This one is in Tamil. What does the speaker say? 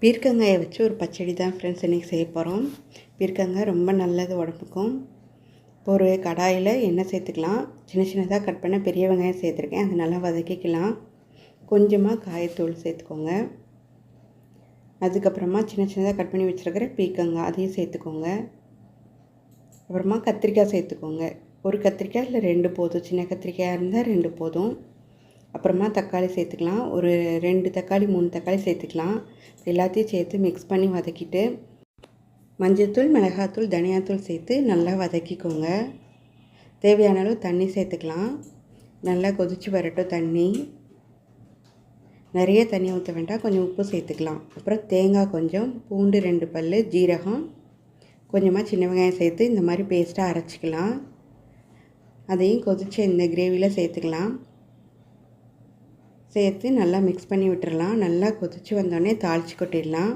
பீர்க்கங்காயை வச்சு ஒரு பச்சடி தான் ஃப்ரெண்ட்ஸ் இன்றைக்கி செய்ய போகிறோம். பீர்க்கங்காய் ரொம்ப நல்லது உடம்புக்கும். இப்போ ஒரு கடாயில் எண்ணெய் சேர்த்துக்கலாம். சின்ன சின்னதாக கட் பண்ண பெரிய வெங்காயம் சேர்த்துருக்கேன். அது நல்லா வதக்கிக்கலாம். கொஞ்சமாக காயத்தூள் சேர்த்துக்கோங்க. அதுக்கப்புறமா சின்ன சின்னதாக கட் பண்ணி வச்சுருக்கிற பீர்க்கங்காய் அதையும் சேர்த்துக்கோங்க. அப்புறமா கத்திரிக்காய் சேர்த்துக்கோங்க. ஒரு கத்திரிக்காய் இல்லை 2 போதும். சின்ன கத்திரிக்காயாக இருந்தால் 2 போதும். அப்புறமா தக்காளி சேர்த்துக்கலாம். ஒரு 2 தக்காளி 3 தக்காளி சேர்த்துக்கலாம். எல்லாத்தையும் சேர்த்து மிக்ஸ் பண்ணி வதக்கிட்டு மஞ்சள்தூள், மிளகாத்தூள், தனியாத்தூள் சேர்த்து நல்லா வதக்கிக்கோங்க. தேவையான அளவு தண்ணி சேர்த்துக்கலாம். நல்லா கொதித்து வரட்டும் தண்ணி. நிறைய தண்ணி ஊற்ற வேண்டாம், கொஞ்சம் உப்பு சேர்த்துக்கலாம். அப்புறம் தேங்காய் கொஞ்சம், பூண்டு 2 பல், ஜீரகம் கொஞ்சமாக, சின்ன வெங்காயம் சேர்த்து இந்த மாதிரி பேஸ்ட்டாக அரைச்சிக்கலாம். அதையும் கொதித்து இந்த கிரேவியில் சேர்த்துக்கலாம். சேர்த்து நல்லா மிக்ஸ் பண்ணி விட்டுறலாம். நல்லா கொதித்து வந்தோடனே தாளித்து கொட்டிடலாம்.